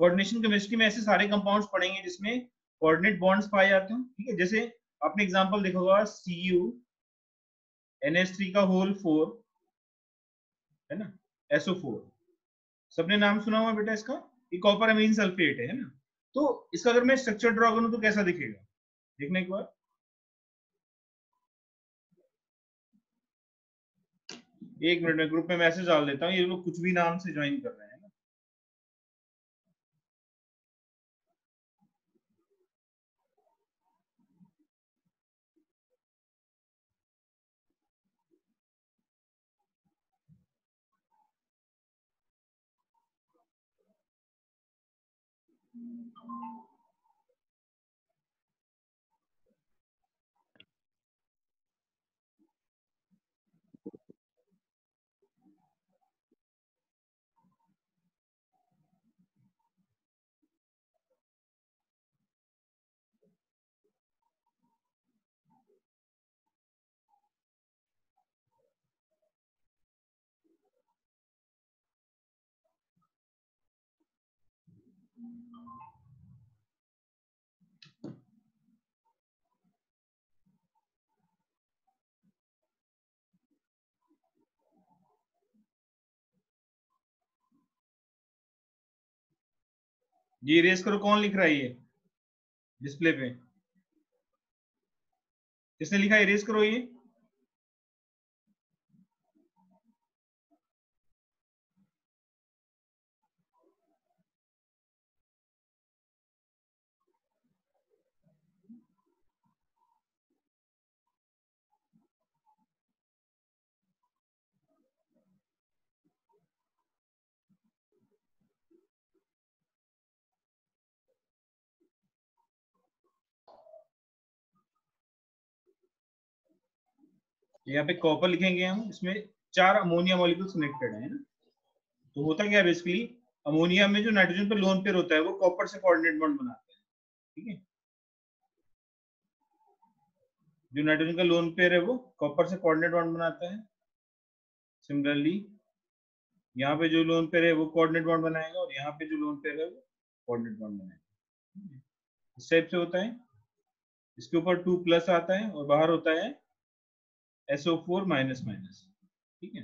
Coordination chemistry में ऐसे सारे कंपाउंड्स पढ़ेंगे जिसमें कोऑर्डिनेट बॉन्ड्स पाए जाते हैं, ठीक है। जैसे आपने एग्जांपल देखा होगा Cu NH3 का होल 4 है ना, SO4, सबने नाम सुना हुआ बेटा इसका, ये कॉपर अमीन सल्फेट है ना। तो इसका अगर मैं स्ट्रक्चर ड्रॉ करूं तो कैसा दिखेगा, देखने एक बार। एक मिनट में ग्रुप में मैसेज डाल देता हूँ, ये लोग कुछ भी नाम से ज्वाइन कर रहे हैं ना। ये इरेज करो, कौन लिख रहा है ये डिस्प्ले पे, किसने लिखा इरेज करो ये? यहाँ पे कॉपर लिखेंगे हम, इसमें 4 अमोनिया मॉलिक्यूल्स कनेक्टेड है ना। तो होता क्या है बेसिकली, अमोनिया में जो नाइट्रोजन पे लोन पेयर होता है वो कॉपर से कोऑर्डिनेट बॉन्ड बनाते हैं, ठीक है। जो नाइट्रोजन का लोन पेयर है वो कॉपर से कोऑर्डिनेट बॉन्ड बनाता है। सिमिलरली यहाँ पे जो लोन पेयर है वो कोऑर्डिनेट बॉन्ड बनाएगा, और यहाँ पे जो लोन पेयर है वो कोऑर्डिनेट बॉन्ड बनाएगा। इस टाइप से होता है। इसके ऊपर 2+ आता है और बाहर होता है SO4 माइनस माइनस, ठीक है।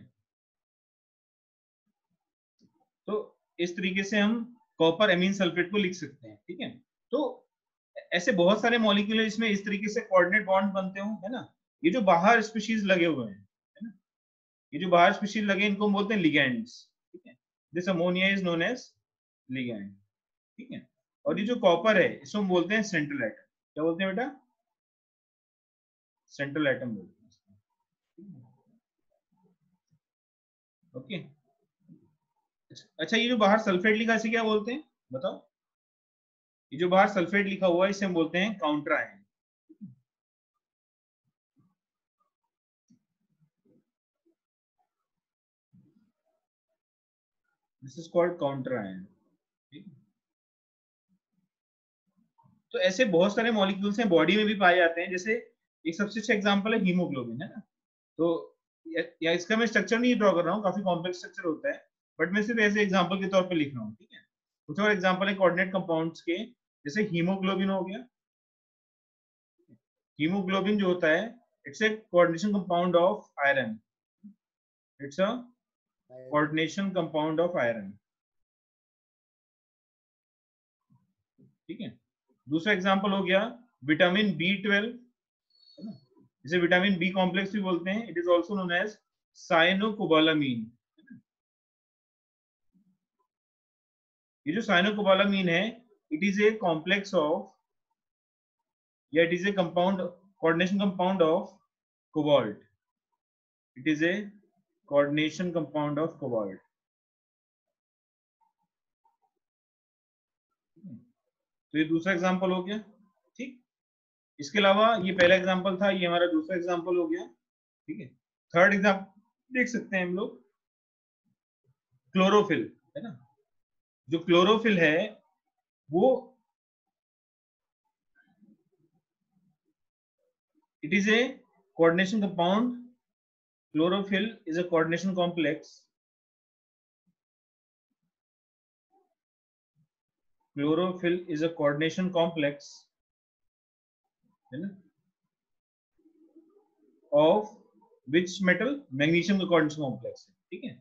तो इस तरीके से हम कॉपर अमीन सल्फेट को लिख सकते हैं, ठीक है। तो ऐसे बहुत सारे मॉलिक्यूल है जिसमें इस तरीके से कोऑर्डिनेट बॉन्ड बनते हो, है ना। ये जो बाहर स्पीशीज लगे हुए हैं, है ना, ये जो बाहर स्पीशीज लगे इनको हम बोलते हैं लिगेंड्स, ठीक है। This ammonia is known as ligand, ठीक है। और ये जो कॉपर है इसको हम बोलते हैं सेंट्रल एटम। क्या बोलते हैं बेटा? सेंट्रल एटम बोलते हैं, ओके। अच्छा, ये जो बाहर सल्फेट लिखा है इसे क्या बोलते हैं बताओ? ये जो बाहर सल्फेट लिखा हुआ है इसे हम बोलते हैं counter ion. This is called counter ion. तो ऐसे बहुत सारे मॉलिक्यूल्स हैं बॉडी में भी पाए जाते हैं, जैसे एक सबसे अच्छा एग्जांपल है हीमोग्लोबिन, है ना। तो या इसका मैं स्ट्रक्चर नहीं ड्रॉ कर रहा हूँ, काफी कॉम्प्लेक्स स्ट्रक्चर होता है, बट मैं सिर्फ ऐसे एग्जांपल के तौर पे लिख रहा हूँ, ठीक है। कुछ और एग्जांपल है कोऑर्डिनेट कंपाउंड्स के, जैसे हीमोग्लोबिन हो गया। हीमोग्लोबिन जो होता है it's a coordination compound of iron, it's a coordination compound of iron, ठीक है। दूसरा एग्जांपल हो गया विटामिन B12, है ना, जिसे विटामिन बी कॉम्प्लेक्स भी बोलते हैं। It is also known as cyanocobalamin. ये जो साइनोकोबालामीन है it is a complex of, या it is a compound, coordination compound of cobalt. It is a coordination compound of cobalt. तो ये दूसरा एग्जांपल हो गया, ठीक। इसके अलावा ये पहला एग्जांपल था, ये हमारा दूसरा एग्जांपल हो गया, ठीक है। थर्ड एग्जांपल देख सकते हैं हम लोग, क्लोरोफिल, है ना। जो क्लोरोफिल है वो it is a coordination compound. Chlorophyll is a coordination complex chlorophyll is a coordination complex, है ना, ऑफ विच मेटल, मैग्नीशियम का कोऑर्डिनेशन कॉम्प्लेक्स है, ठीक है।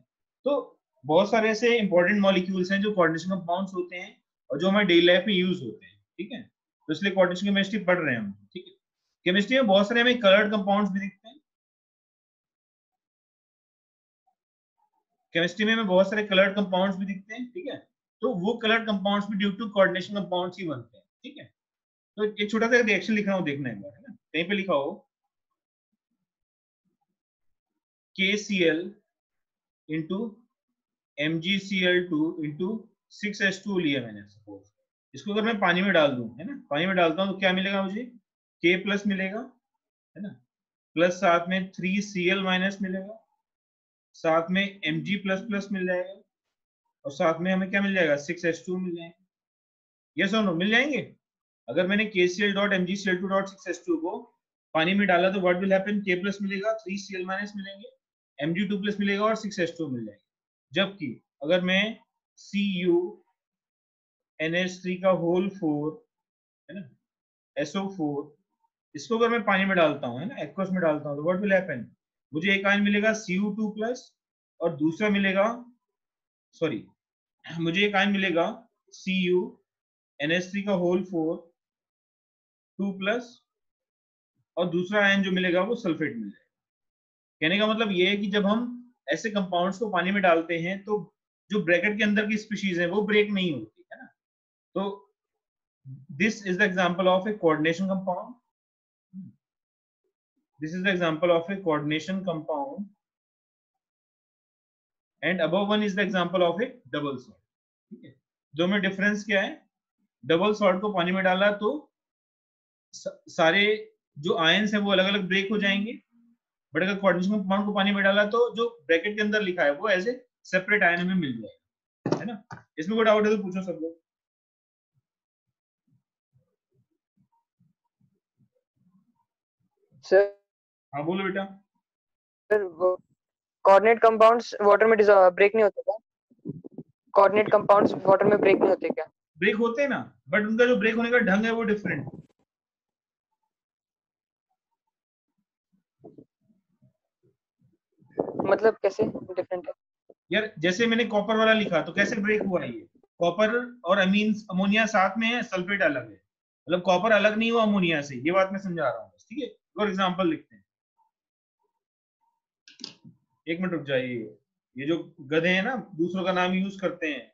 तो बहुत सारे ऐसे इंपॉर्टेंट मॉलिक्यूल्स हैं जो कोऑर्डिनेशन कंपाउंड्स होते हैं और जो हमारे डेली लाइफ में यूज होते हैं, ठीक है। तो इसलिए कोऑर्डिनेशन केमिस्ट्री पढ़ रहे हैं हम, ठीक है। केमिस्ट्री में बहुत सारे हमें कलर्ड कंपाउंड्स भी दिखते हैं, केमिस्ट्री में हमें बहुत सारे कलर्ड कंपाउंड्स भी दिखते हैं, ठीक है। तो वो कलर्ड कंपाउंड्स भी ड्यू टू कोऑर्डिनेशन कंपाउंड्स ही बनते हैं, ठीक है। तो एक छोटा सा रिएक्शन लिख रहा हूँ, देखना एक बार, है ना, कहीं पे लिखा हो KCl into MgCl2 into 6H2 लिया मैंने, सपोज इसको अगर मैं पानी में डाल दूं, है ना, पानी में डालता हूं तो क्या मिलेगा मुझे, K प्लस मिलेगा, है ना, प्लस साथ में 3Cl माइनस मिलेगा, साथ में Mg प्लस प्लस मिल जाएगा, और साथ में हमें क्या मिल जाएगा, 6H2 मिल जाएगा। यस और नो, मिल जाएंगे। अगर मैंने KCl dot MgCl2 dot 6H2 को पानी में डाला तो what will happen, K plus मिलेगा, 3Cl माइनस मिलेंगे, Mg2 प्लस मिलेगा और 6H2 मिल जाएगा। जबकि अगर मैं CuNH3 का होल 4, है ना, SO4, इसको अगर मैं पानी में डालता हूँ, है ना, एक्वस में डालता हूँ, तो व्हाट विल हैपन, मुझे एक आयन मिलेगा Cu2 प्लस, और दूसरा मिलेगा, सॉरी, मुझे एक आयन मिलेगा CuNH3 का होल 4 2 प्लस, और दूसरा आयन जो मिलेगा वो सल्फेट मिल जाएगा। कहने का मतलब ये है कि जब हम ऐसे कंपाउंड्स को पानी में डालते हैं तो जो ब्रैकेट के अंदर की स्पीशीज है वो ब्रेक नहीं होती, है ना। तो this is the example of A coordination compound, this is the example of A coordination compound, and above one is the example of A double salt, ठीक है। दो में डिफरेंस क्या है, डबल सॉल्ट को पानी में डाला तो सारे जो आयंस है वो अलग अलग ब्रेक हो जाएंगे, बट अगर कोऑर्डिनेशन कंपाउंड को पानी में डाला तो जो ब्रैकेट के अंदर लिखा है वो ऐसे सेपरेट आयन में मिल जाएगा, है ना। इसमें कोई डाउट है तो पूछो सब लोग। सर हाँ बोलो बेटा। वो कोऑर्डिनेट कंपाउंड्स वाटर में ब्रेक नहीं होते क्या? कोऑर्डिनेट कंपाउंड्स वाटर में ब्रेक नहीं होते क्या? ब्रेक होते हैं ना, बट उनका जो ब्रेक होने का ढंग है वो डिफरेंट। मतलब कैसे डिफरेंट है? यार जैसे मैंने कॉपर वाला लिखा तो कैसे ब्रेक हुआ, ये कॉपर और अमीन अमोनिया साथ में है, सल्फेट अलग है, मतलब कॉपर अलग नहीं हुआ अमोनिया से, ये बात मैं समझा रहा हूँ, ठीक है। और एग्जांपल लिखते हैं, एक मिनट रुक जाइए, ये जो गधे हैं ना दूसरों का नाम यूज करते हैं,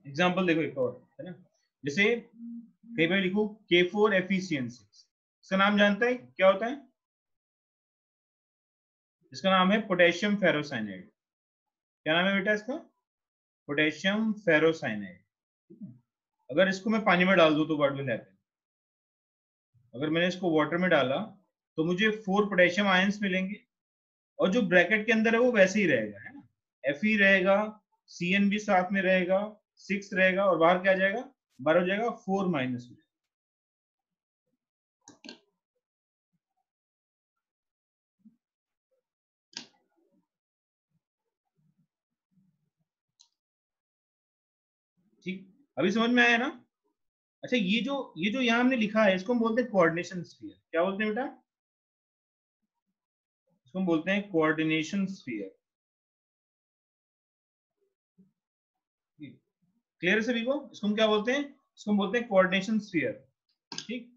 एग्जांपल देखो एक और, है ना, जैसे कहीं पर लिखो K4FeCN6, इसका नाम जानता है क्या होता है, इसका नाम है पोटेशियम फेरोसाइनाइड। क्या नाम है बेटा इसका, पोटेशियम फेरोसाइनाइड। अगर इसको मैं पानी में डाल दूं तो व्हाट विल हैपन, अगर मैंने इसको वाटर में डाला तो मुझे 4 पोटेशियम आयंस मिलेंगे, और जो ब्रैकेट के अंदर है वो वैसे ही रहेगा, है ना, Fe रहेगा, Cn भी साथ में रहेगा, 6 रहेगा, और बाहर क्या आ जाएगा, बाहर हो जाएगा 4 माइनस में। ठीक, अभी समझ में आया ना। अच्छा ये जो यहाँ हमने लिखा है इसको हम बोलते हैं कोऑर्डिनेशन स्फीयर, क्या बोलते हैं बेटा, इसको हम बोलते हैं कोऑर्डिनेशन स्फीयर। क्लियर है सभी को? इसको हम क्या बोलते हैं? इसको हम बोलते हैं कोऑर्डिनेशन स्फीयर। ठीक,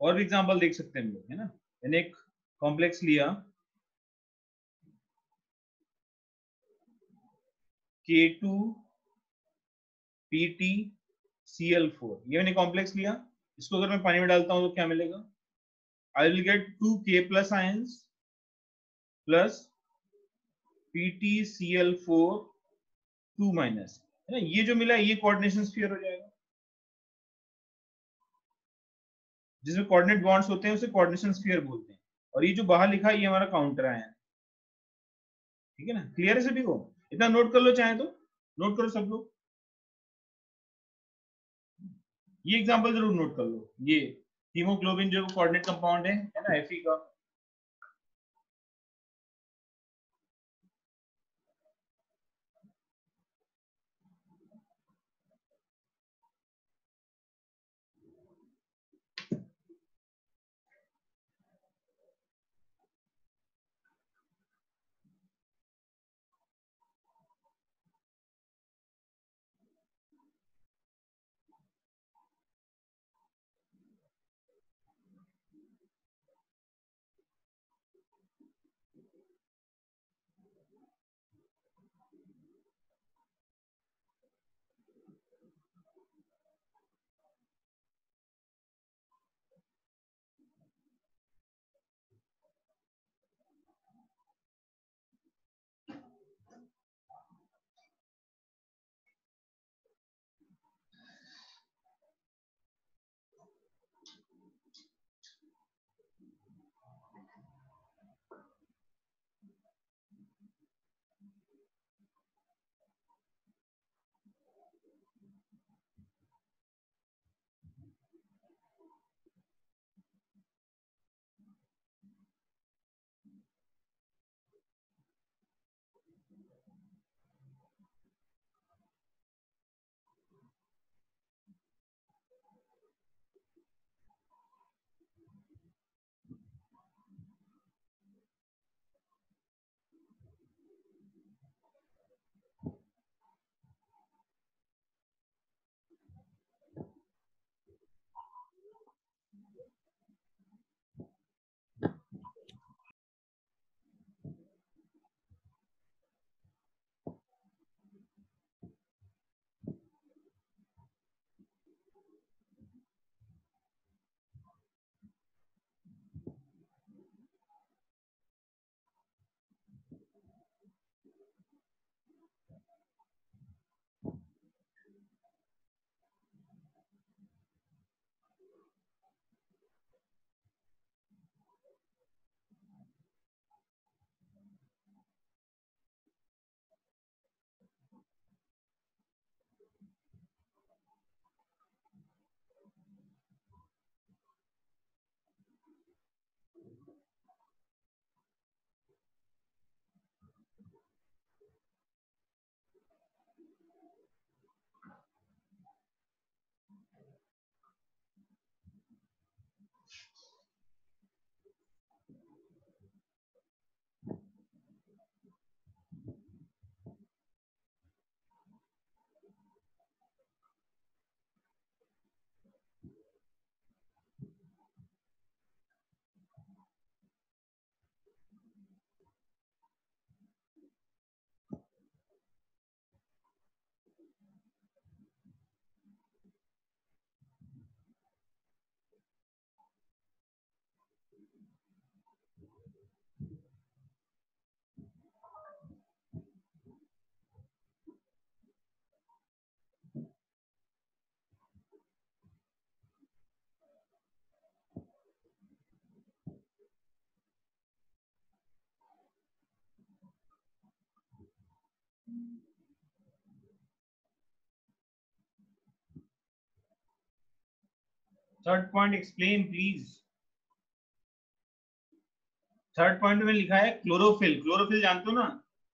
और भी एग्जांपल देख सकते हैं हम लोग, है ना। मैंने एक कॉम्प्लेक्स लिया K2 PtCl4, ये मैंने कॉम्प्लेक्स लिया। इसको अगर मैं पानी में डालता हूं तो क्या मिलेगा? I will get 2K plus ions plus PtCl4 2 minus, है ना। ये जो मिला ये कोऑर्डिनेशन स्फीयर हो जाएगा। जिसमें कोऑर्डिनेट बॉन्ड्स होते हैं उसे कोऑर्डिनेशन स्फीयर बोलते हैं। और ये जो बाहर लिखा है ये हमारा काउंटर आयन, ठीक है ना। क्लियर है सभी को? इतना नोट कर लो, चाहे तो नोट करो सब लोग। ये एग्जांपल जरूर नोट कर लो। ये हीमोग्लोबिन जो कोऑर्डिनेट कंपाउंड है ना, Fe का। Third point explain please. Third point में लिखा है क्लोरोफिल। क्लोरोफिल जानते हो ना,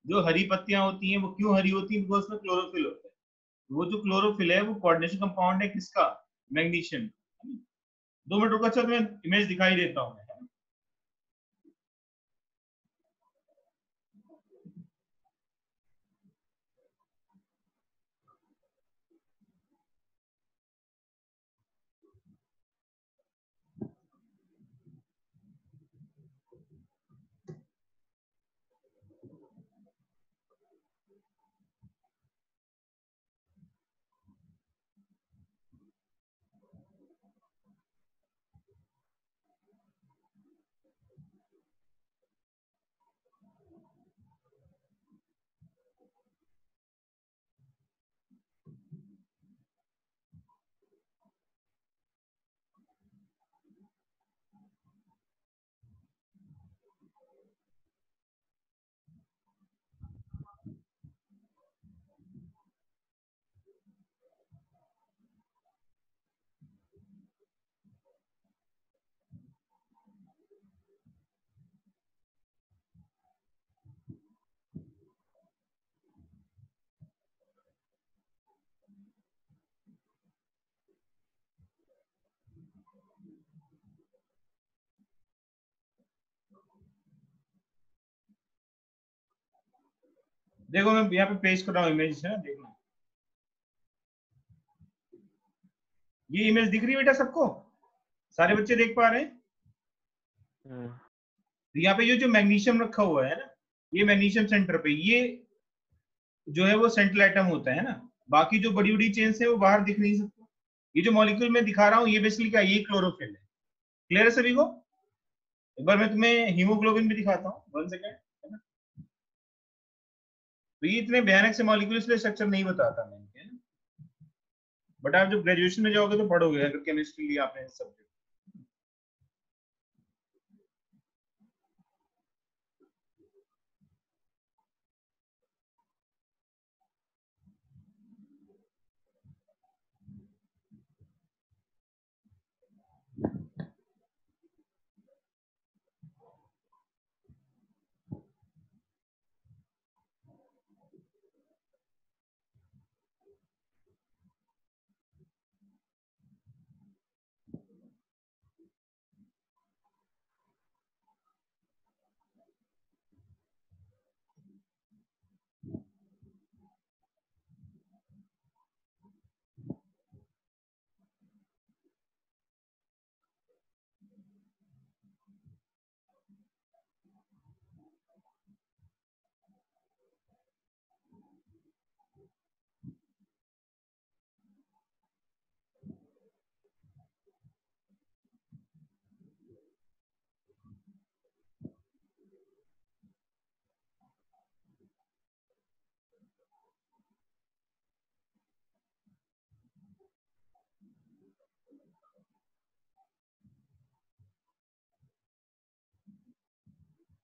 जो हरी पत्तियां होती हैं वो क्यों हरी होती हैं? बिकॉज उसमें क्लोरोफिल होता है। वो जो क्लोरोफिल है वो कोऑर्डिनेशन कंपाउंड है किसका? मैग्नीशियम। 2 मिनट रुको, अच्छा मैं इमेज दिखाई देता हूँ। देखो मैं यहाँ पे पेस्ट कर रहा हूँ इमेज, है ना, देखना। ये इमेज दिख रही है बेटा सबको? सारे बच्चे देख पा रहे हैं? तो यहाँ पे ये जो मैग्नीशियम रखा हुआ है ना, ये मैग्नीशियम सेंटर पे, ये जो है वो सेंट्रल एटम होता है ना। बाकी जो बड़ी बड़ी चेन्स है वो बाहर दिख नहीं सकती। ये जो मॉलिक्यूल मैं दिखा रहा हूँ ये बेसिकली क्या है, ये क्लोरोफिल है। क्लियर है सभी को? एक बार मैं तुम्हें हीमोग्लोबिन भी दिखाता हूँ, 1 सेकेंड, है ना। तो ये इतने भयानक से मॉलिक्यूल इसलिए स्ट्रक्चर नहीं बताता मैं, है ना। बट आप जब ग्रेजुएशन में जाओगे तो पढ़ोगे, अगर केमिस्ट्री लिया आपने सब्जेक्ट।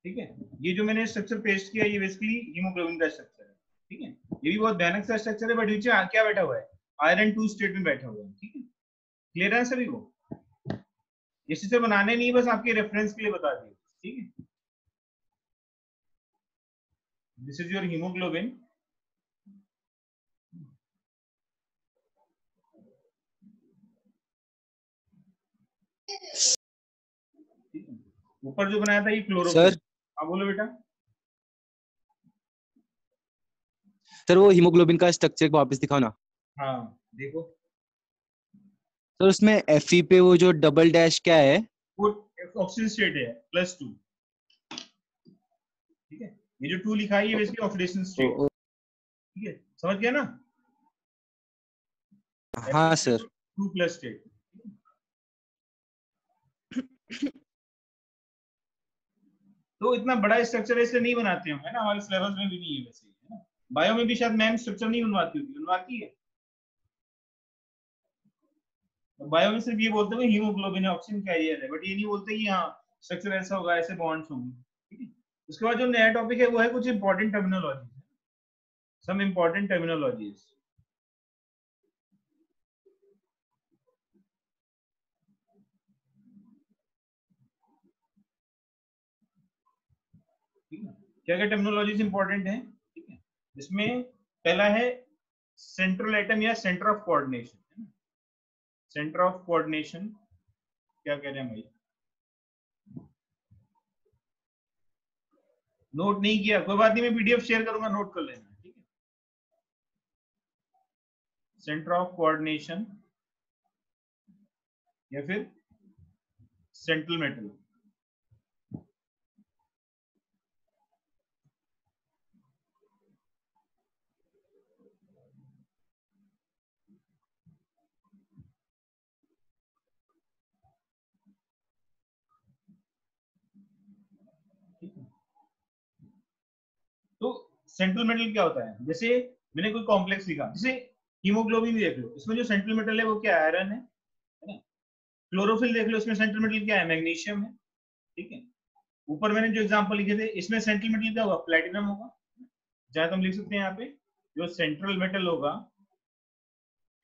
ठीक है, ये जो मैंने स्ट्रक्चर पेस्ट किया ये बेसिकली हीमोग्लोबिन का स्ट्रक्चर है। ठीक है, ये भी बहुत भयानक सा स्ट्रक्चर है, बट नीचे क्या बैठा हुआ है, आयरन 2 स्टेट में बैठा हुआ है। ठीक है, क्लियर है सभी को? ये स्ट्रक्चर बनाने नहीं, बस आपके रेफरेंस के लिए बता दिए। ठीक है, दिस इज योर हीमोग्लोबिन। ऊपर जो बनाया था ये क्लोरोफिल। हाँ बोलो बेटा। सर वो हीमोग्लोबिन का स्ट्रक्चर वापस दिखाओ ना। हाँ देखो, सर उसमें Fe पे वो जो डबल डैश क्या है? वो ऑक्सीजन स्टेट है +2। ठीक है, ये जो 2 लिखा है ये बेसिकली ऑक्सीडेशन स्टेट। ठीक है, समझ गया ना? हाँ सर। 2+ स्टेट। तो इतना बड़ा स्ट्रक्चर इसलिए नहीं बनाते हो, है ना, हमारे सिलेबस में भी नहीं है वैसे, है ना। बायो में भी शायद मैम स्ट्रक्चर नहीं बनवाती होगी, बनवाती है। तो बायो में सिर्फ ये बोलते हैं हीमोग्लोबिन है, ऑक्सीजन कैरियर है, बट ये नहीं बोलते कि हाँ स्ट्रक्चर ऐसा होगा, ऐसे बॉन्ड्स होंगे। ठीक है, उसके बाद जो नया टॉपिक है वो है कुछ important terminology, some important terminologies. ठीक है, क्या क्या टर्मिनोलॉजीज इंपॉर्टेंट है? ठीक है, इसमें पहला है सेंट्रल एटम या सेंटर ऑफ कोऑर्डिनेशन, है ना। सेंटर ऑफ कोऑर्डिनेशन क्या कह रहे हैं भाई? नोट नहीं किया, कोई बात नहीं, मैं पीडीएफ शेयर करूंगा, नोट कर लेना। ठीक है, सेंटर ऑफ कोऑर्डिनेशन या फिर सेंट्रल मेटल। ठीक है, तो सेंट्रल मेटल क्या होता है? जैसे मैंने कोई कॉम्प्लेक्स लिखा, जैसे हीमोग्लोबिन देख लो, इसमें जो सेंट्रल मेटल है वो क्या है? आयरन है ना। क्लोरोफिल देख लो, इसमें सेंट्रल मेटल क्या है? मैग्नीशियम है। ठीक है, ऊपर मैंने जो एग्जांपल लिखे थे इसमें सेंट्रल मेटल क्या होगा? प्लेटिनम होगा। जहां हम लिख सकते हैं यहाँ पे जो सेंट्रल मेटल होगा,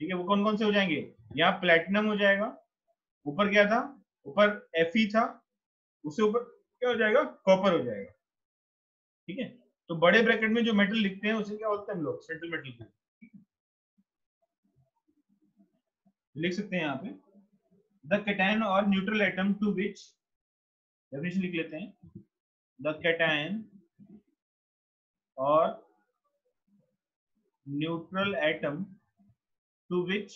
ठीक है, वो कौन कौन से हो जाएंगे? यहाँ प्लेटिनम हो जाएगा, ऊपर क्या था? ऊपर Fe था, उससे ऊपर क्या हो जाएगा? कॉपर हो जाएगा। ठीक है, तो बड़े ब्रैकेट में जो मेटल लिखते हैं उसे क्या बोलते हैं हम लोग? सेंट्रल मेटल को। लिख सकते हैं यहाँ पे द कैटायन और neutral atom to which, definition लिख लेते हैं, द कैटायन और neutral atom to which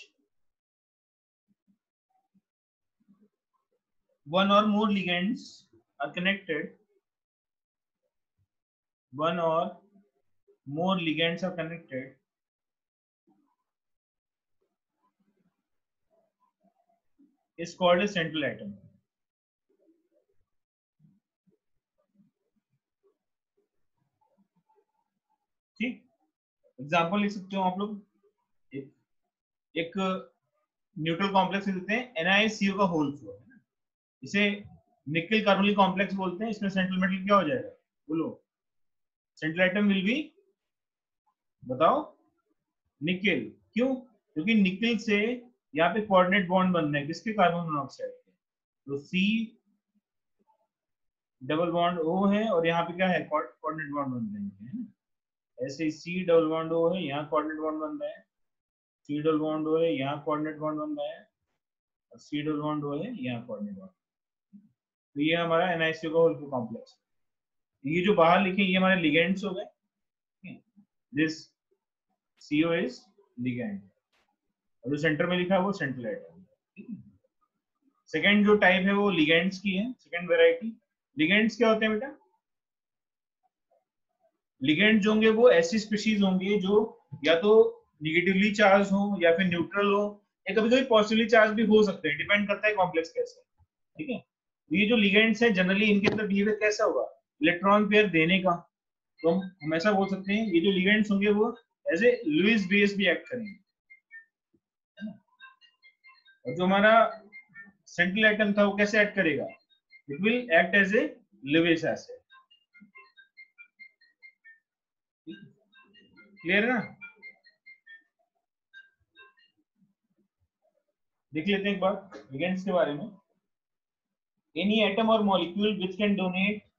one or more ligands are connected, one or more ligands are connected, is called a central atom. ठीक, एग्जाम्पल लिख सकते हो आप लोग. एक न्यूट्रल कॉम्प्लेक्स देते हैं NiCO का होल फ्लोर है ना, इसे निकल कार्बोनिल कॉम्प्लेक्स बोलते हैं. इसमें सेंट्रल मेटल क्या हो जाएगा, बोलो. सेंट्रल एटम विल बी, बताओ, निकल. क्यों? क्योंकि निकल से यहाँ पे कोऑर्डिनेट बॉन्ड बनना है किसके, कार्बन मोनोऑक्साइड के. तो C डबल बॉन्ड O है और यहाँ पे क्या है, कोऑर्डिनेट बॉन्ड बन रहे हैं. ऐसे C डबल बॉन्ड O है, यहाँ कोऑर्डिनेट बॉन्ड बन रहा है. C डबल बॉन्ड O है, यहाँ कोऑर्डिनेट बॉन्ड बन रहा है. और C डबल बॉन्ड O है, यहाँ कोऑर्डिनेट बॉन्ड. तो ये हमारा NiCO का होल कॉम्प्लेक्स. ये जो बाहर लिखे ये हमारे लिगेंड्स हो गए. दिस CO इज लिगेंड और जो सेंटर में लिखा है वो सेंट्रल एटम. सेकंड जो टाइप है वो लिगेंड्स की है. सेकंड वैरायटी लिगेंड्स क्या होते हैं बेटा? लिगेंड जो होंगे वो ऐसी स्पीशीज होंगे जो या तो निगेटिवली चार्ज हो या फिर न्यूट्रल हो, या कभी कभी पॉजिटिवली चार्ज भी हो सकते हैं, डिपेंड करता है कॉम्प्लेक्स कैसा है. ठीक है. ये जो लिगेंड्स है जनरली इनके अंदर बिहेवियर कैसा होगा, इलेक्ट्रॉन पेयर देने का. तो हम ऐसा बोल सकते हैं ये जो लिगेंड्स होंगे वो एज ए लुईस बेस भी एक्ट करेंगे. और जो हमारा सेंट्रल एटम था वो कैसे एक्ट करेगा, it will act as a Lewis acid. Clear है ना? देख लेते हैं एक बार लिगेंड्स के बारे में. एनी एटम और molecule which can donate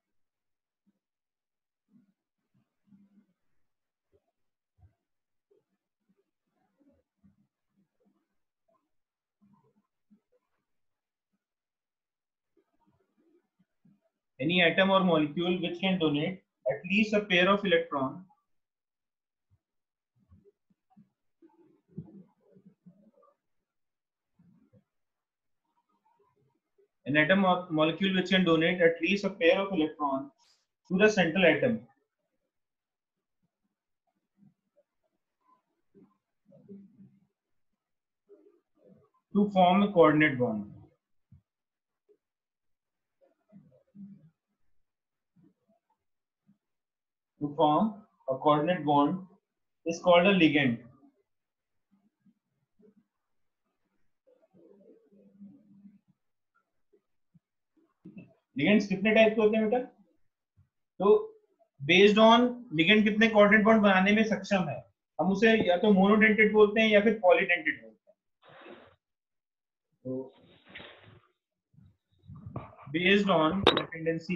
any atom or molecule which can donate at least a pair of electron an atom or molecule which can donate at least a pair of electrons to the central atom to form a coordinate bond. To form a coordinate bond is called a ligand. Ligands कितने type के होते हैं बेटा? तो based on ligand कितने coordinate bond बनाने में सक्षम है, हम उसे या तो मोनोडेंटेड बोलते हैं या फिर पॉलीडेंटेड बोलते हैं. तो बेस्ड ऑन टेंडेंसी